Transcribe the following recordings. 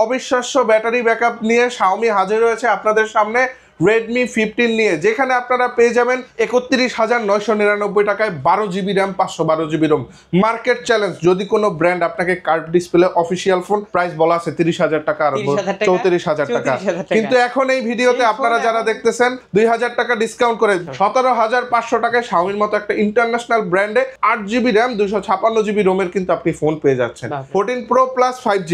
অবিশ্বাস্য battery backup নিয়ে Xiaomi হাজির হয়েছে আপনাদের সামনে Redmi 15 নিয়ে, যেখানে আপনারা পেয়ে যাবেন ৩১,৯৯৯ টাকায় 12GB RAM 512GB ROM। Market challenge, যদি কোনো ব্র্যান্ড আপনাকে curve display official phone price বলা আছে ৩০,০০০ টাকা আর ৩৪,০০০ টাকা, কিন্তু এখন এই ভিডিওতে আপনারা যারা দেখতেছেন ২,০০০ টাকা ডিসকাউন্ট করে ১৭,৫০০ টাকায় Xiaomiর মতো একটা ইন্টারন্যাশনাল ব্র্যান্ডে 8GB RAM 256GB ROM এর কিন্তু আপনি ফোন পেয়ে যাচ্ছেন। 14 Pro Plus 5G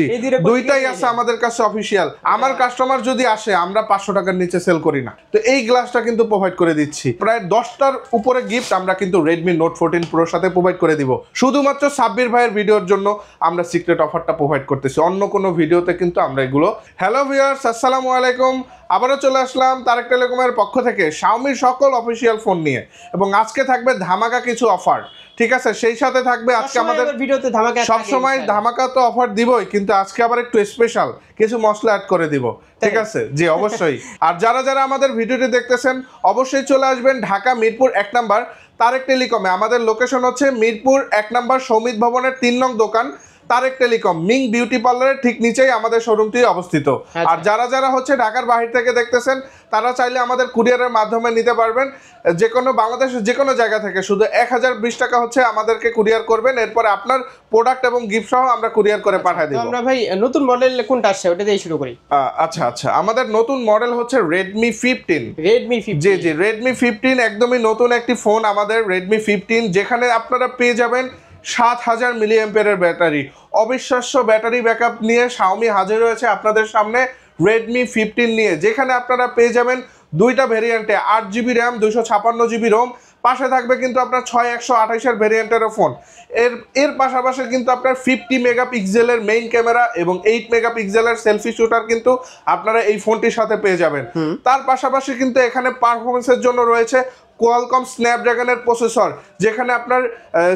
দুইটাই আছে আমাদের কাছে অফিসিয়াল। আমার কাস্টমার যদি আসে আমরা 500 টাকার নিচে সেল করি না, তো এই গ্লাসটা কিন্তু প্রোভাইড করে দিচ্ছি। প্রায় 10টার উপরে গিফট আমরা কিন্তু Redmi Note 14 Pro সাথে প্রোভাইড করে দিব। শুধুমাত্র সাব্বির ভাইয়ের ভিডিওর জন্য আমরা সিক্রেট অফারটা প্রোভাইড করতেছি, অন্য কোনো ভিডিওতে কিন্তু আমরা এগুলো। হ্যালো ভিউয়ার্স, আসসালামু আলাইকুম। আবারও চলে আসলাম তারেক টেলিকমের পক্ষ থেকে Xiaomiর সকল অফিসিয়াল ফোন নিয়ে, এবং আজকে থাকবে ধামাকা কিছু অফার। ঠিক আছে, সেই সাথে থাকবে আজকে আমাদের ভিডিওতে ধামাকা, সবসময় ধামাকা তো অফার দিবই, কিন্তু আজকে আবার একটু স্পেশাল কিছু মশলা অ্যাড করে দিব। ঠিক আছে জি, অবশ্যই। আর যারা যারা আমাদের ভিডিওটি দেখতেছেন অবশ্যই চলে আসবেন ঢাকা মিরপুর 1 নাম্বার তারেক টেলিকমে। আমাদের লোকেশন হচ্ছে মিরপুর 1 নাম্বার সৌমিত ভবনের 3 নং দোকান তারেক টেলিকম, মিং বিউটি পার্লারের ঠিক নিচেই আমাদের শোরুমটি অবস্থিত। আর যারা যারা হচ্ছে ঢাকার বাহির থেকে দেখতেছেন তারা চাইলে আমাদের কুরিয়ারের মাধ্যমে নিতে পারবেন, যে কোনো বাংলাদেশের যে কোনো জায়গা থেকে। শুধু 1020 টাকা হচ্ছে আমাদেরকে কুরিয়ার করবেন, এরপরে আপনার প্রোডাক্ট এবং গিফট সহ আমরা কুরিয়ার করে পাঠিয়ে দেব। আমরা ভাই নতুন মডেল কোনটা আসছে ওটা দিয়ে শুরু করি। আচ্ছা, আমাদের নতুন মডেল হচ্ছে Redmi 15। জি, Redmi 15 একদমই নতুন একটি ফোন আমাদের Redmi 15, যেখানে আপনারা পেয়ে যাবেন 7000 mAh ব্যাটারি। অবিশ্বাস্য ব্যাটারি ব্যাকআপ নিয়ে Xiaomi হাজির হয়েছে আপনাদের সামনে Redmi 15 নিয়ে, যেখানে আপনারা পেয়ে যাবেন দুইটা ভেরিয়েন্টে 8GB RAM 256GB ROM। পাশে থাকবে কিন্তু আপনার 6128 ভেরিয়েন্টেরও ফোন। এর পাশাপাশি কিন্তু আপনার 50 মেগাপিক্সেলের মেইন ক্যামেরা এবং 8 মেগাপিক্সেলের সেলফি শুটার কিন্তু আপনারা এই ফোনটির সাথে পেয়ে যাবেন। তার পাশাপাশি কিন্তু এখানে পারফরমেন্সের জন্য রয়েছে কোয়ালকম স্ন্যাপড্রাগনের প্রসেসর, যেখানে আপনার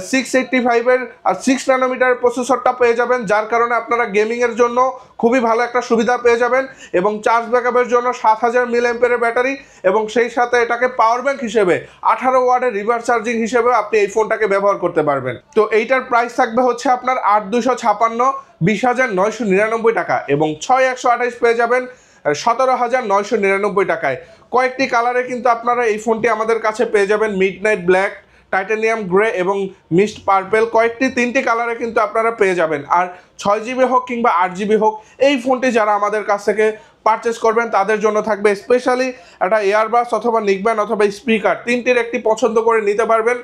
685 এর আর 6 ন্যানোমিটার প্রসেসরটা পেয়ে যাবেন, যার কারণে আপনারা গেমিংয়ের জন্য খুবই ভালো একটা সুবিধা পেয়ে যাবেন। এবং চার্জ ব্যাকআপের জন্য 7000 mAh ব্যাটারি, এবং সেই সাথে এটাকে পাওয়ার ব্যাংক হিসেবে 18 ওয়াটের রিভার্স চার্জিং হিসেবে আপনি এই ফোনটাকে ব্যবহার করতে পারবেন। তো এইটার প্রাইস থাকবে হচ্ছে আপনার 8256 20,999 টাকা, এবং 6128 পেয়ে যাবেন 17,999 টাকায়। কয়েকটি কালারে কিন্তু আপনারা এই ফোনটি আমাদের কাছে পেয়ে যাবেন, মিডনাইট ব্ল্যাক, টাইটানিয়াম গ্রে এবং মিস্ট পার্পেল, তিনটি কালারে কিন্তু আপনারা পেয়ে যাবেন। আর 6GB হোক কিংবা 8GB হোক, এই ফোনটি যারা আমাদের কাছ থেকে পারচেস করবেন তাদের জন্য থাকবে স্পেশালি একটা এয়ারবাস অথবা নিকব্যান্ড অথবা স্পিকার, তিনটির একটি পছন্দ করে নিতে পারবেন।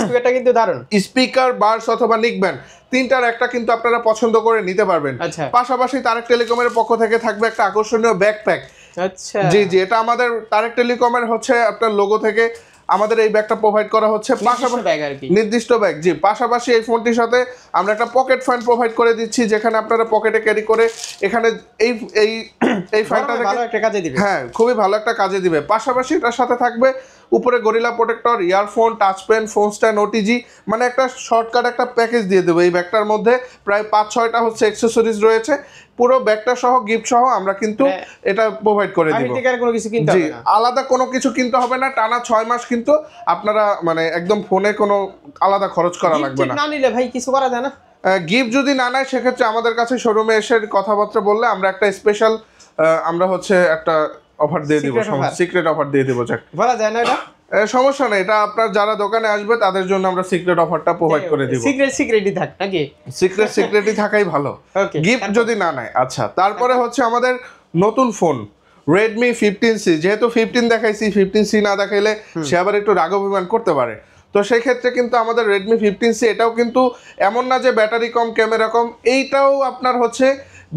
স্পিকারটা কিন্তু দারুণ, স্পিকার, বার্স অথবা নিকব্যান্ড, তিনটার একটা কিন্তু আপনারা পছন্দ করে নিতে পারবেন। পাশাপাশি তারেক টেলিকমের পক্ষ থেকে থাকবে একটা আকর্ষণীয় ব্যাকপ্যাক। আচ্ছা জি, এটা আমাদের তারেক টেলিকমের হচ্ছে আপনার লোগো থেকে আমাদের এই ব্যাগটা প্রোভাইড করা হচ্ছে, নির্দিষ্ট ব্যাগ। জি, পাশাপাশি এই ফোনটির সাথে আমরা একটা পকেট ফ্যান প্রোভাইড করে দিচ্ছি, যেখানে আপনারা পকেটে ক্যারি করে এখানে এই ফ্যানটা হ্যাঁ খুবই ভালো একটা কাজে দিবে। পাশাপাশি এটার সাথে থাকবে উপরে gorilla protector, earphone, touch pen, phone stand, OTG, মানে একটা শর্টকাট একটা প্যাকেজ দিয়ে দেবো। এই ব্যাগটার মধ্যে প্রায় 5-6টা হচ্ছে অ্যাকসেসরিজ রয়েছে। পুরো ব্যাগটা সহ গিফট সহ আমরা কিন্তু এটা প্রোভাইড করে দিব। জি, আলাদা কোনো কিছু কিনতে হবে না, টানা 6 মাস কিন্তু আপনারা মানে একদম ফোনে কোনো আলাদা খরচ করা লাগবে না। না নিলে ভাই কিছু করা যায় না, গিফট যদি না নেয় সেক্ষেত্রে আমাদের কাছে শোরুমে এসে কথাবার্তা বললে আমরা একটা স্পেশাল আমরা হচ্ছে একটা অফার দিয়ে দিব, সিক্রেট অফার দিয়ে দিব। বলা যায় না এটা, সমস্যা নেই, এটা আপনার যারা দোকানে আসবে তাদের জন্য আমরা সিক্রেট অফারটা প্রোভাইড করে দিব। সিক্রেটই থাক নাকি, সিক্রেটই থাকাই ভালো, গিফট যদি না নেয়। আচ্ছা, তারপরে হচ্ছে আমাদের নতুন ফোন Redmi 15C। যেহেতু 15 দেখাইছি, 15C না দেখাইলে সে আবার একটু রাগ অভিমান করতে পারে, তো সেই ক্ষেত্রে কিন্তু আমাদের Redmi 15C এটাও কিন্তু এমন না যে ব্যাটারি কম ক্যামেরা কম, এইটাও আপনার হচ্ছে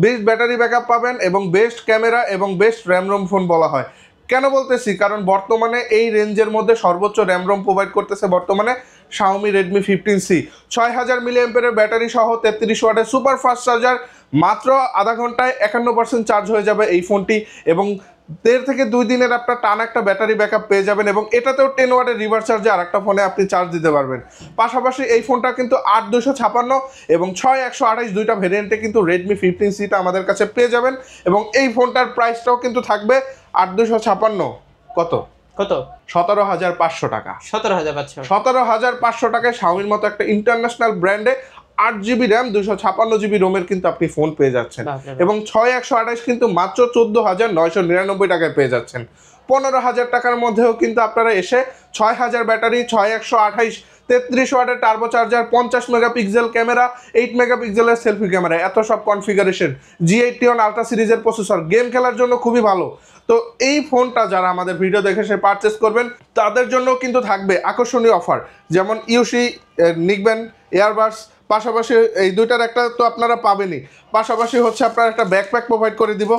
বেস্ট ব্যাটারি ব্যাকআপ পাবেন এবং বেস্ট ক্যামেরা এবং বেস্ট র্যাম রোম ফোন বলা হয়। কেন বলতেছি, কারণ বর্তমানে এই রেঞ্জের মধ্যে সর্বোচ্চ র্যাম রোম প্রোভাইড করতেছে বর্তমানে Xiaomi Redmi 15C। 6000 mAh battery সহ 33 ওয়াটের সুপার ফাস্ট চার্জার, মাত্র আধা ঘন্টায় 51% চার্জ হয়ে যাবে এই ফোনটি, এবং 1.5 থেকে 2 দিনের আপনার টানা একটা ব্যাটারি ব্যাকআপ পেয়ে যাবেন, এবং এটাতেও 10 ওয়াটের রিভার্স চার্জে আরেকটা ফোনে আপনি চার্জ দিতে পারবেন। পাশাপাশি এই ফোনটা কিন্তু 8256 এবং 6128 দুইটা ভেরিয়েন্টে কিন্তু Redmi 15Cটা আমাদের কাছে পেয়ে যাবেন, এবং এই ফোনটার প্রাইসটাও কিন্তু থাকবে 8256 কত 17,500 টাকা। 17,500 টাকায় Xiaomiর মতো একটা ইন্টারন্যাশনাল ব্র্যান্ডে 8 GB র্যাম 256 GB রোমের কিন্তু আপনি ফোন পেয়ে যাচ্ছেন বাপরে। এবং 6128 কিন্তু মাত্র 14,999 টাকায় পেয়ে যাচ্ছেন। 15,000 টাকার মধ্যেও কিন্তু আপনারা এসে 6000 ব্যাটারি, 6128 33 ওয়াটের টার্বো চার্জার, 50 মেগাপিক্সেল ক্যামেরা, 8 মেগাপিক্সেলের সেলফি ক্যামেরা, এত সব কনফিগারেশন, G81 আলট্রা সিরিজের প্রসেসর, গেম খেলার জন্য খুবই ভালো। তো এই ফোনটা যারা আমাদের ভিডিও দেখে সে পারচেস করবেন তাদের জন্য কিন্তু থাকবে আকর্ষণীয় অফার, যেমন ইউসি নিকবেন এয়ারবাডস, পাশাপাশি এই দুইটার একটা তো আপনারা পাবেনই, পাশাপাশি হচ্ছে আপনার একটা ব্যাকপ্যাক প্রোভাইড করে দিব,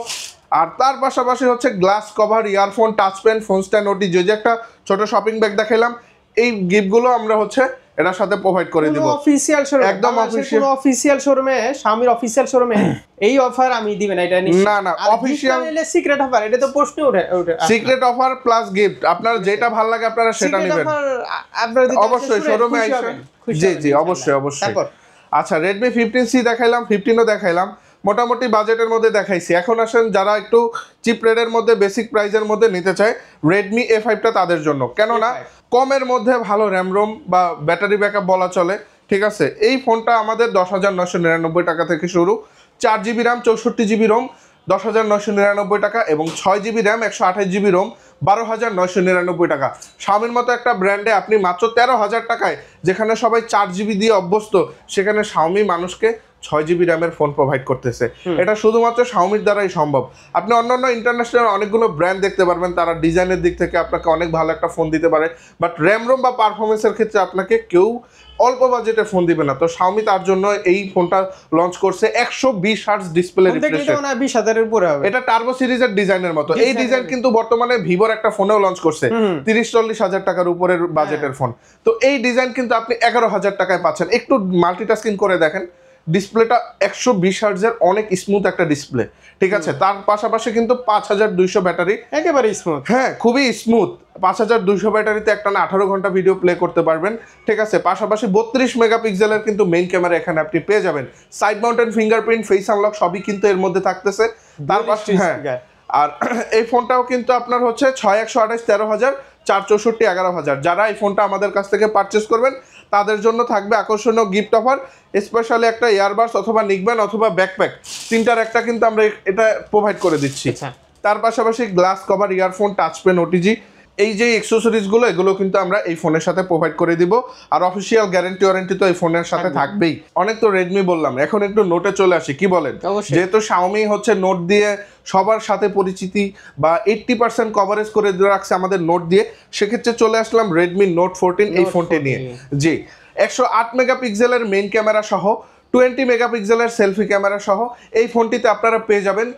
আর তার পাশাপাশি হচ্ছে glass cover, earphone, touch pen, phone stand, ওটি যে একটা ছোট শপিং ব্যাগ দেখাইলাম, এই গিফটগুলো আমরা হচ্ছে এটার সাথে প্রোভাইড করে দিব। অফিশিয়াল শোরুম, একদম official। কোনো অফিশিয়াল শোরুমে, Xiaomi অফিশিয়াল শোরুমে এই অফার আমি দিবেন এটা নিশ্চিত। না, অফিশিয়াল সিক্রেট অফার, এটা তো প্রশ্ন ওঠে। সিক্রেট অফার প্লাস গিফট, আপনার যেটা ভালো লাগে আপনারা সেটা নেবেন অবশ্যই শোরুমে আইসা। জি অবশ্যই। তারপর আচ্ছা, Redmi 15C দেখাইলাম, 15ও দেখাইলাম, মোটামুটি বাজেটের মধ্যে দেখাইছি। এখন আসেন যারা একটু চিপ রেটের মধ্যে বেসিক প্রাইজের মধ্যে নিতে চায়, Redmi A5টা তাদের জন্য, কেননা কমের মধ্যে ভালো র্যাম রোম বা ব্যাটারি ব্যাকআপ বলা চলে, ঠিক আছে। এই ফোনটা আমাদের 10,999 টাকা থেকে শুরু, 4 GB র্যাম 64 GB রোম 10,999 টাকা এবং 6 GB র্যাম 128 GB রোম 12,999 টাকা। Xiaomiর মতো একটা ব্র্যান্ডে আপনি মাত্র 13,000 টাকায়, যেখানে সবাই 4 GB দিয়ে অভ্যস্ত, সেখানে Xiaomi মানুষকে 6 GB র্যামের ফোন প্রোভাইড করতেছে। এটা শুধুমাত্র Xiaomiর দ্বারাই সম্ভব। আপনি অন্যান্য ইন্টারন্যাশনাল অনেকগুলো ব্র্যান্ড দেখতে পারবেন, তারা ডিজাইনের দিক থেকে আপনাকে অনেক ভালো একটা ফোন দিতে পারে, বাট র্যাম রোম বা পারফরমেন্সের ক্ষেত্রে আপনাকে কেউ অল্প বাজেটে ফোন দিবে না। তো Xiaomi তার জন্য এই ফোনটা লঞ্চ করছে 120 হার্টজ ডিসপ্লে রিফ্রেশ। 20,000 এর উপরে হবে। এটা টার্বো সিরিজের ডিজাইনের মতো। এই ডিজাইন কিন্তু বর্তমানে ভিভোর একটা ফোনেও লঞ্চ করছে 30-40 হাজার টাকার উপরের বাজেটের ফোন। তো এই ডিজাইন কিন্তু আপনি 11,000 টাকায় পাচ্ছেন। একটু মাল্টিটাস্কিং করে দেখেন, ডিসপ্লেটা 120 হার্টজের অনেক স্মুথ একটা ডিসপ্লে, ঠিক আছে। তার পাশাপাশি কিন্তু 5200 ব্যাটারি, একেবারে স্মুথ, হ্যাঁ খুবই স্মুথ। 5200 ব্যাটারিতে একটানা 18 ঘন্টা ভিডিও প্লে করতে পারবেন, ঠিক আছে। পাশাপাশি 32 মেগাপিক্সেলের কিন্তু মেইন ক্যামেরা এখানে আপনি পেয়ে যাবেন। Side mountain fingerprint, face unlock সবই কিন্তু এর মধ্যে থাকতেছে। তার পাশে হ্যাঁ, আর এই ফোনটাও কিন্তু আপনার হচ্ছে 6128 13,000, 464 11,000। যারা এই ফোনটা আমাদের কাছ থেকে পারচেস করবেন তাদের জন্য থাকবে আকর্ষণীয় গিফট অফার, স্পেশালি একটা ইয়ারবাডস অথবা নিকবেন অথবা ব্যাকপ্যাক, তিনটার একটা কিন্তু আমরা এটা প্রোভাইড করে দিচ্ছি। তার পাশাপাশি glass cover, earphone, touch pen, OTG, এই যে অ্যাক্সেসরিজগুলো এগুলো কিন্তু আমরা এই ফোনের সাথে প্রোভাইড করে দিব। আর অফিসিয়াল গ্যারান্টি ওয়ারেন্টি তো এই ফোনের সাথে থাকবেই। অনেক তো রেডমি বললাম, এখন একটু নোটে চলে আসি, কি বলেন? যেহেতু Xiaomi হচ্ছে নোট দিয়ে সবার সাথে পরিচিতি বা 80% কভারেজ করে রাখছে আমাদের নোট দিয়ে, সেক্ষেত্রে চলে আসলাম Redmi Note 14 এই ফোনটি নিয়ে। জি, 108 মেগাপিক্সেলের মেইন ক্যামেরা সহ 20 মেগাপিক্সেলের সেলফি ক্যামেরা সহ এই ফোনটিতে আপনারা পেয়ে যাবেন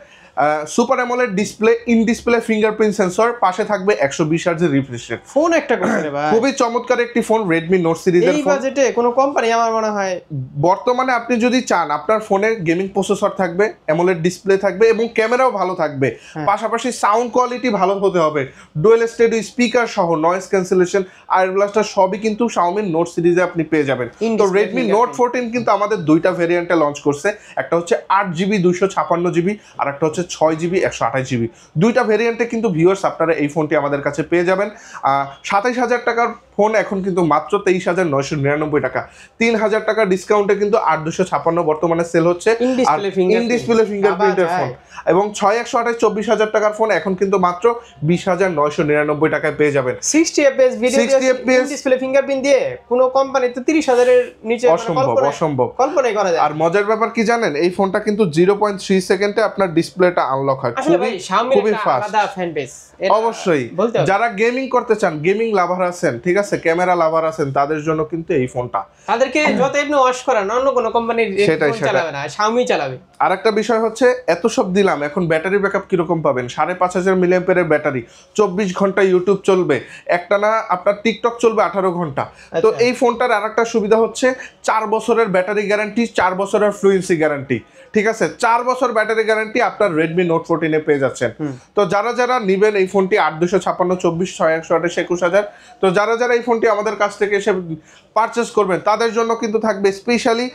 super AMOLED display, in display fingerprint sensor, পাশে থাকবে 120 হার্টজের রিফ্রেশ রেট। ফোন একটা করতে রে ভাই, খুবই চমৎকার একটি ফোন Redmi Note সিরিজের ফোন। এই বাজেটে কোনো কোম্পানি আমার মনে হয় বর্তমানে আপনি যদি চান আপনার ফোনে গেমিং প্রসেসর থাকবে, অ্যামোলেড ডিসপ্লে থাকবে এবং ক্যামেরাও ভালো থাকবে, পাশাপাশি সাউন্ড কোয়ালিটি ভালো হতে হবে, ডুয়েল স্টেরিও স্পিকার সহ নয়েজ ক্যান্সেলেশন, আয়ার ব্লাস্টার সবই কিন্তু Xiaomi Note সিরিজে আপনি পেয়ে যাবেন। তো Redmi Note 14 কিন্তু আমাদের দুইটা ভেরিয়েন্টে লঞ্চ করছে, একটা হচ্ছে 8GB 256GB আর একটা হচ্ছে 6GB 128GB। দুইটা ভেরিয়েন্টে কিন্তু ভিউয়ার্স আপনারা এই ফোনটি আমাদের কাছে পেয়ে যাবেন। 27,000 টাকার ফোন এখন কিন্তু মাত্র 23,999 টাকা, 3,000 টাকা ডিসকাউন্টে কিন্তু 8,256 বর্তমানে সেল হচ্ছে ইন ডিসপ্লে ফিঙ্গারপ্রিন্টের ফোন। এবং 6128 24,000 টাকার ফোন এখন কিন্তু মাত্র 20,999 টাকায় পেয়ে যাবেন। 60 fps ভিডিও ডিসপ্লে ফিঙ্গারপ্রিন্ট দিয়ে কোনো কোম্পানি তো 30,000 এর নিচে অসম্ভব কল্পনাই করা যায়। আর মজার ব্যাপার কি জানেন, এই ফোনটা কিন্তু 0.3 সেকেন্ডে আপনার ডিসপ্লেটা আনলক হয়, খুবই ফাস্ট। অবশ্যই যারা গেমিং করতে চান, গেমিং লাভার আছেন, ঠিক আছে, ক্যামেরা লাভার আছেন, তাদের জন্য কিন্তু এই ফোনটা, তাদেরকে যত আপনি ওয়াশ করান অন্য কোনো কোম্পানির চালাবে না, Xiaomi চালাবে। আরেকটা বিষয় হচ্ছে এত সব দিলাম, এখন ব্যাটারি ব্যাকআপ কিরকম পাবেন? 5,500 মিলিঅ্যাম্পিয়ারের ব্যাটারি, 24 ঘন্টা ইউটিউব চলবে, একটানা আপনার টিকটক চলবে 18 ঘন্টা। তো এই ফোনটার আরেকটা সুবিধা হচ্ছে 4 বছরের ব্যাটারি গ্যারান্টি, 4 বছরের ফ্লুয়েন্সি গ্যারান্টি, ঠিক আছে। 4 বছর ব্যাটারি গ্যারান্টি আপনার Redmi Note 14 এ পেয়ে যাচ্ছেন। তো যারা যারা নিবেন এই ফোনটি 8,256 24 6128 21,000, তো যারা যারা এই ফোনটি আমাদের কাছ থেকে এসে পারচেস করবেন তাদের জন্য কিন্তু থাকবে স্পেশালি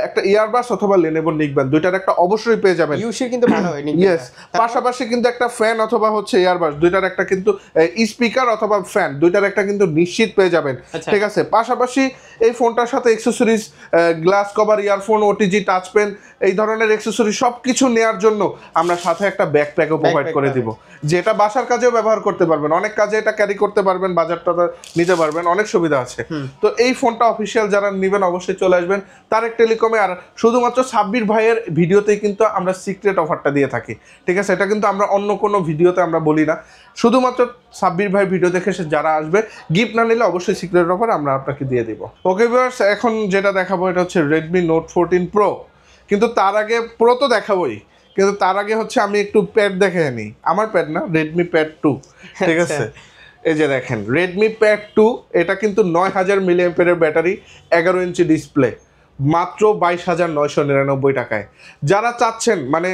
একটা ইয়ারবাডস অথবা Lenovo নিকবেন, দুইটার একটা স্পিকারটা অবশ্যই পেয়ে যাবেন। ইউসি কিন্তু ভালো হয় ইয়েস, পাশাপাশি কিন্তু একটা ফ্যান অথবা হচ্ছে ইয়ারবাস দুইটার একটা কিন্তু স্পিকার অথবা ফ্যান দুইটার একটা কিন্তু নিশ্চিত পেয়ে যাবেন। ঠিক আছে, পাশাপাশি এই ফোনটার সাথে accessories glass cover, earphone, OTG, touch pen এই ধরনের অ্যাকসেসরি সব কিছু নেওয়ার জন্য আমরা সাথে একটা ব্যাকপ্যাকও প্রোভাইড করে দিব, যেটা বাসার কাজেও ব্যবহার করতে পারবেন, অনেক কাজে এটা ক্যারি করতে পারবেন, বাজারটা নিতে পারবেন, অনেক সুবিধা আছে। তো এই ফোনটা অফিসিয়াল যারা নেবেন অবশ্যই চলে আসবেন তারেক টেলিকমে। আর শুধুমাত্র সাব্বির ভাইয়ের ভিডিওতেই কিন্তু আমরা সিক্রেট অফারটা দিয়ে থাকি, ঠিক আছে? এটা কিন্তু আমরা অন্য কোনো ভিডিওতে আমরা বলি না, শুধুমাত্র সাব্বির ভাই ভিডিও দেখে যারা আসবে গিফট না নিলে অবশ্যই সিক্রেট অফার আমরা আপনাকে দিয়ে দিব। ওকে ভিউয়ার্স, এখন যেটা দেখাবো এটা হচ্ছে রেডমি নোট 14 প্রো। কিন্তু তার আগে প্রো তো দেখাবোই, কিন্তু তার আগে হচ্ছে আমি একটু প্যাড দেখে নিই। আমার প্যাড না, রেডমি প্যাড 2, ঠিক আছে? এই যে দেখেন রেডমি প্যাড 2, এটা কিন্তু 9000 মিলিঅ্যাম্পিয়ারের ব্যাটারি, 11 ইঞ্চি ডিসপ্লে, মাত্র 22,999 টাকায়। যারা চাচ্ছেন মানে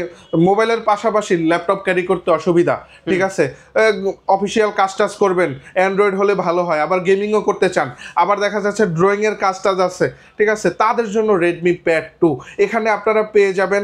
মোবাইলের পাশাপাশি ল্যাপটপ ক্যারি করতে অসুবিধা, ঠিক আছে, অফিসিয়াল কাজ টাজ করবেন, অ্যান্ড্রয়েড হলে ভালো হয়, আবার গেমিংও করতে চান, আবার দেখা যাচ্ছে ড্রয়িংয়ের কাজ টাজ আছে, ঠিক আছে, তাদের জন্য রেডমি প্যাড 2। এখানে আপনারা পেয়ে যাবেন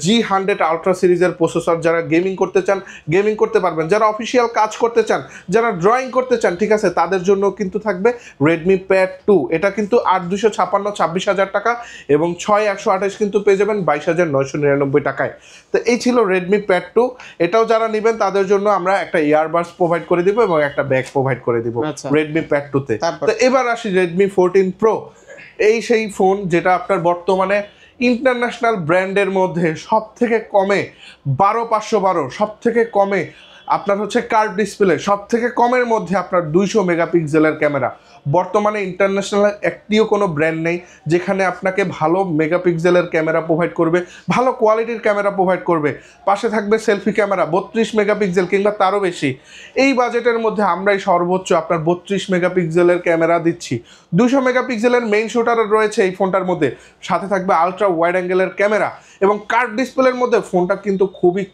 G100 আলট্রা সিরিজের প্রসেসর। যারা গেমিং করতে চান গেমিং করতে পারবেন, যারা অফিসিয়াল কাজ করতে চান, যারা ড্রয়িং করতে চান, ঠিক আছে, তাদের জন্য কিন্তু থাকবে রেডমি প্যাড 2। এটা কিন্তু 8,256 26,000 টাকা এবং 6,128 কিন্তু পেয়ে যাবেন 22,999 টাকায়। তো এই ছিল রেডমি প্যাড 2। এটাও যারা নেবেন তাদের জন্য আমরা একটা ইয়ারবাডস প্রোভাইড করে দিব এবং একটা ব্যাগ প্রোভাইড করে দিব রেডমি প্যাড 2 তে। তো এবার আসি রেডমি 14 প্রো। এই সেই ফোন যেটা আপনার বর্তমানে ইন্টারন্যাশনাল ব্র্যান্ডের মধ্যে সব থেকে কমে 12,512, সব থেকে কমে আপনার হচ্ছে কার্ভ ডিসপ্লে, সব থেকে কমের মধ্যে আপনার 200 মেগাপিক্সেলের ক্যামেরা। বর্তমানে ইন্টারন্যাশনাল একটিও কোনো ব্র্যান্ড নেই যেখানে আপনাকে ভালো মেগাপিক্সেলের ক্যামেরা প্রোভাইড করবে, ভালো কোয়ালিটির ক্যামেরা প্রোভাইড করবে, পাশে থাকবে সেলফি ক্যামেরা 32 মেগাপিক্সেল কিংবা তারও বেশি। এই বাজেটের মধ্যে আমরাই সর্বোচ্চ আপনার 32 মেগাপিক্সেলের ক্যামেরা দিচ্ছি। 200 মেগাপিক্সেলের মেইন শুটার রয়েছে এই ফোনটার মধ্যে, সাথে থাকবে আলট্রা ওয়াইড অ্যাঙ্গেলের ক্যামেরা এবং কার্ভ ডিসপ্লের মধ্যে ফোনটা কিন্তু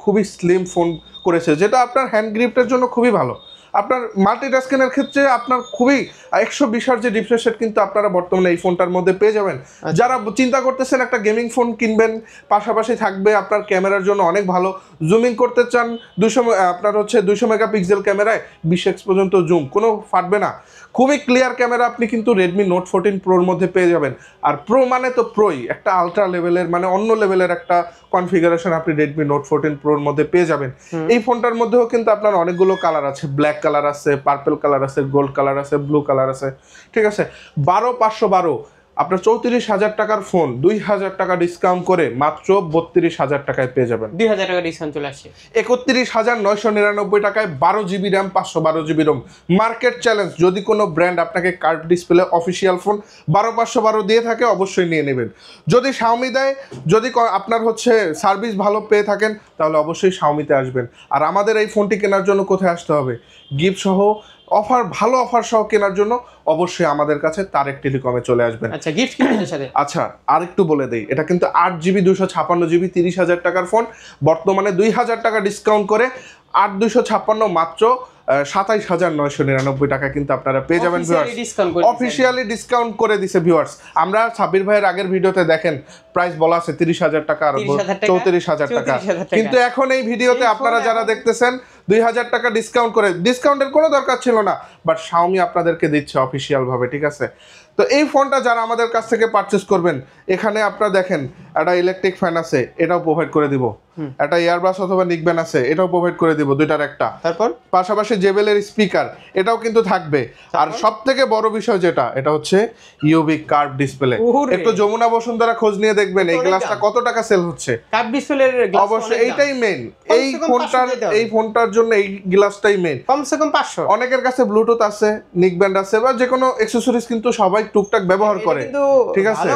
খুবই স্লিম ফোন করেছে, যেটা আপনার হ্যান্ড গ্রিপের জন্য খুবই ভালো। আপনার মাল্টিটাস্কিংয়ের ক্ষেত্রে আপনার খুবই 120 হার্জ যে রিফ্রেশ রেট কিন্তু আপনারা বর্তমানে এই ফোনটার মধ্যে পেয়ে যাবেন। যারা চিন্তা করতেছেন একটা গেমিং ফোন কিনবেন, পাশাপাশি থাকবে আপনার ক্যামেরার জন্য অনেক ভালো, জুমিং করতে চান, 200 মেগাপিক্সেল ক্যামেরায় 20x পর্যন্ত জুম, কোনো ফাটবে না, খুবই ক্লিয়ার ক্যামেরা আপনি কিন্তু রেডমি নোট 14 প্রোর মধ্যে পেয়ে যাবেন। আর প্রো মানে তো প্রোই, একটা আলট্রা লেভেলের মানে অন্য লেভেলের একটা কনফিগারেশন আপনি রেডমি নোট 14 প্রোর মধ্যে পেয়ে যাবেন। এই ফোনটার মধ্যেও কিন্তু আপনার অনেকগুলো কালার আছে, ব্ল্যাক কালার আছে, পার্পল কালার আছে, গোল্ড কালার আছে, ব্লু কালার আছে, ঠিক আছে। 12,512 আপনার 34,000 টাকার ফোন 2,000 টাকা ডিসকাউন্ট করে মাত্র 32,000 টাকায় পেয়ে যাবেন। 2,000 টাকা ডিসকাউন্ট চলে আসছে 31,999 টাকায় 12 GB RAM 512 GB ROM. Market challenge, যদি কোনো ব্র্যান্ড আপনাকে কার্ভ ডিসপ্লে অফিসিয়াল ফোন 12,512 দিয়ে থাকে অবশ্যই নিয়ে নেবেন। যদি শাওমি দেয়, যদি আপনার হচ্ছে সার্ভিস ভালো পেয়ে থাকেন তাহলে অবশ্যই শাওমিতে আসবেন। আর আমাদের এই ফোনটি কেনার জন্য কোথায় আসতে হবে? গিফট সহ অফার, ভালো অফার সহ কেনার জন্য অবশ্যই আমাদের কাছে তারেক টেলিকমে চলে আসবেন। আচ্ছা, গিফট কি এর সাথে? আচ্ছা, আরেকটু বলে দেই, এটা কিন্তু 8GB 256GB 30,000 টাকার ফোন, বর্তমানে 2,000 টাকা ডিসকাউন্ট করে 8,256 মাত্র 27,999 টাকা কিন্তু আপনারা পেয়ে যাবেন ভিউয়ার্স। অফিসিয়ালি ডিসকাউন্ট করে দিছে ভিউয়ার্স। আমরা সাব্বির ভাইয়ের আগের ভিডিওতে দেখেন প্রাইস বলা আছে 30,000 টাকা আর 34,000 টাকা, কিন্তু এখন এই ভিডিওতে আপনারা যারা দেখতেছেন 2,000 টাকা ডিসকাউন্ট করে, ডিসকাউন্টের কোনো দরকার ছিল না, বাট শাওমি আপনাদেরকে দিচ্ছে অফিসিয়াল ভাবে, ঠিক আছে? তো এই ফোনটা যারা আমাদের কাছ থেকে পারচেস করবেন, এখানে আপনারা দেখেন একটা ইলেকট্রিক ফ্যান আছে, এটাও প্রোভাইড করে দিব, একটা ইয়ারবাস অথবা নিকবেন আছে, এটাও প্রোভাইড করে দিব, দুইটার একটা। তারপর পাশাপাশি জেবেলের স্পিকার এটাও কিন্তু থাকবে। আর সব থেকে বড় বিষয় যেটা, এটা হচ্ছে ইউভি কার্ভ ডিসপ্লে। একটু যমুনা বসুন্ধরা খোঁজ নিয়ে দেখবেন এই গ্লাসটা কত টাকা সেল হচ্ছে। কার্ভ ডিসপ্লের গ্লাস অবশ্যই এইটাই মেইন, এই ফোনটার জন্য এই গ্লাসটাই মেইন। কমসে কম 500। অনেকের কাছে ব্লুটুথ আছে, নিকব্যান্ড আছে, বা যে কোনো অ্যাকসেসরিজ কিন্তু সবাই টুকটাক ব্যবহার করে, ঠিক আছে?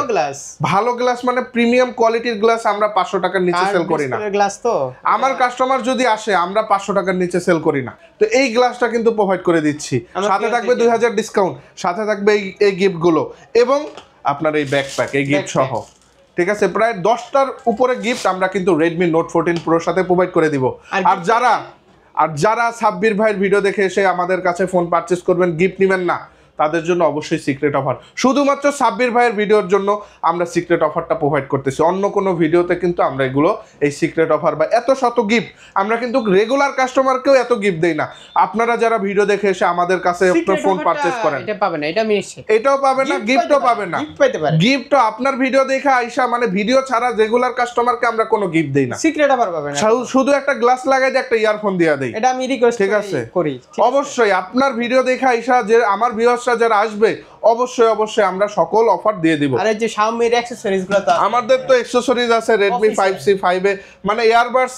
ভালো গ্লাস মানে প্রিমিয়াম কোয়ালিটির গ্লাস আমরা 500 টাকার নিচে সেল করি না। গ্লাস তো আমার কাস্টমার যদি আসে আমরা 500 টাকার নিচে সেল করি না। তো এই গ্লাসটা কিন্তু প্রোভাইড করে দিচ্ছি, সাথে থাকবে 2,000 ডিসকাউন্ট, সাথে থাকবে এই গিফটগুলো এবং আপনার এই ব্যাকপ্যাক, এই গিফট সহ, ঠিক আছে? প্রায় 10টার উপরে গিফট আমরা কিন্তু রেডমি নোট 14 প্রোর সাথে প্রোভাইড করে দিব। আর যারা সাব্বির ভাইয়ের ভিডিও দেখে এসে আমাদের কাছে ফোন পারচেস করবেন, গিফট নেবেন না, তাদের জন্য অবশ্যই সিক্রেট অফার, শুধুমাত্র সাব্বির ভাইয়ের ভিডিওর জন্য আমরা সিক্রেট অফারটা প্রোভাইড করতেছি। অন্য কোনো ভিডিওতে কিন্তু আমরা এগুলো এই সিক্রেট অফার বা এত শত গিফট আমরা কিন্তু রেগুলার কাস্টমারকেও এত গিফট দেই না। আপনারা যারা ভিডিও দেখে এসে আমাদের কাছে আপনার ফোন পারচেজ করেন, এটা পাবেন না, এটা আমি নিশ্চিত। এটাও পাবেন না, গিফটও পাবেন না। গিফট পাইতে পারেন, গিফটও আপনার ভিডিও দেখে আইসা, মানে ভিডিও ছাড়া রেগুলার কাস্টমারকে আমরা কোনো গিফট দেই না। সিক্রেট অফার পাবেন না, শুধু একটা গ্লাস লাগাই দিয়ে একটা ইয়ারফোন দিয়ে দেই। এটা আমি রিকোয়েস্ট ঠিক আছে করি। অবশ্যই আপনার ভিডিও দেখে আইসা যে আমার ভিউয়ার্সরা যারা আসবে, অবশ্যই অবশ্যই আমরা সকল অফার দিয়ে দিব। আর এই যে Xiaomi এর অ্যাকসেসরিজ গুলো তো আমাদের তো অ্যাকসেসরিজ আছে Redmi 5C 5 এ, মানে ইয়ারবাডস,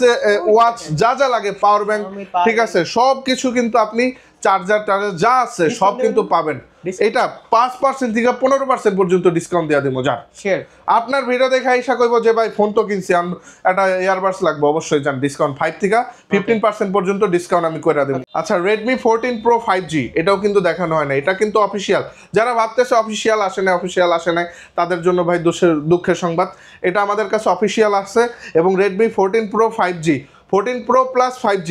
ওয়াচ, যা যা লাগে, পাওয়ার ব্যাংক, ঠিক আছে, সব কিছু কিন্তু আপনি চার্জার যা আছে সব কিন্তু পাবেন। এটা 5% থেকে 15% পর্যন্ত ডিসকাউন্ট দেওয়া দিব। যার শেয়ার আপনার ভিডিও দেখে আইসা কইব যে ভাই ফোন তো কিনছি, একটা ইয়ারবাডস লাগবে, অবশ্যই যান ডিসকাউন্ট 5 থেকে 15% পর্যন্ত ডিসকাউন্ট আমি করে দেব। আচ্ছা, Redmi 14 Pro 5G এটাও কিন্তু দেখানো হয় না, এটা কিন্তু অফিসিয়াল। যারা ভাবতেছে অফিসিয়াল আসে না তাদের জন্য ভাই দুঃখের সংবাদ, এটা আমাদের কাছে অফিসিয়াল আছে। এবং Redmi 14 Pro 5G, 14 Pro Plus 5G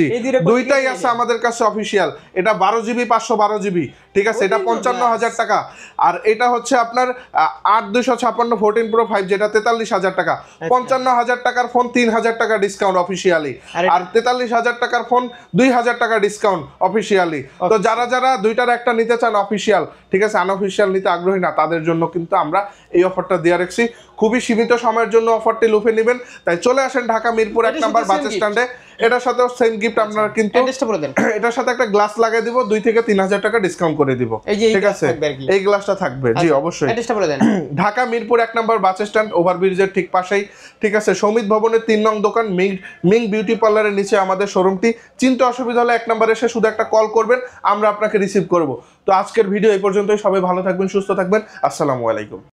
দুইটাই আছে আমাদের কাছে অফিসিয়াল। এটা 12GB 512GB, ঠিক আছে, এটা 55,000 টাকা। আর এটা হচ্ছে আপনার 8256 14 Pro 5G, এটা 43,000 টাকা। 55,000 টাকার ফোন 3,000 টাকা ডিসকাউন্ট অফিসিয়ালি, আর 43,000 টাকার ফোন 2,000 টাকা ডিসকাউন্ট অফিসিয়ালি। তো যারা যারা দুইটার একটা নিতে চান অফিসিয়াল, ঠিক আছে, আনঅফিসিয়াল নিতে আগ্রহী না, তাদের জন্য কিন্তু আমরা এই অফারটা দিয়ে রাখছি। খুবই সীমিত সময়ের জন্য অফারটি লুফে নেবেন। তাই চলে আসেন ঢাকা মিরপুর 1 নম্বর বাস স্ট্যান্ডে। এটার সাথে সেম গিফট আপনারা কিন্তু এটার সাথে একটা গ্লাস লাগিয়ে দিব, 2 থেকে 3,000 টাকা ডিসকাউন্ট করে দিব, ঠিক আছে, এই গ্লাসটা থাকবে। জি অবশ্যই, ঢাকা মিরপুর 1 নম্বর বাস স্ট্যান্ড, ওভারব্রিজের ঠিক পাশেই, ঠিক আছে, সমিত ভবনের 3 নং দোকান, মিং বিউটি পার্লারের নিচে আমাদের শোরুমটি। চিন্তা অসুবিধা হলে 1 নম্বরে এসে শুধু একটা কল করবেন, আমরা আপনাকে রিসিভ করব। তো আজকের ভিডিও এই পর্যন্তই। সবাই ভালো থাকবেন, সুস্থ থাকবেন। আসসালামু আলাইকুম।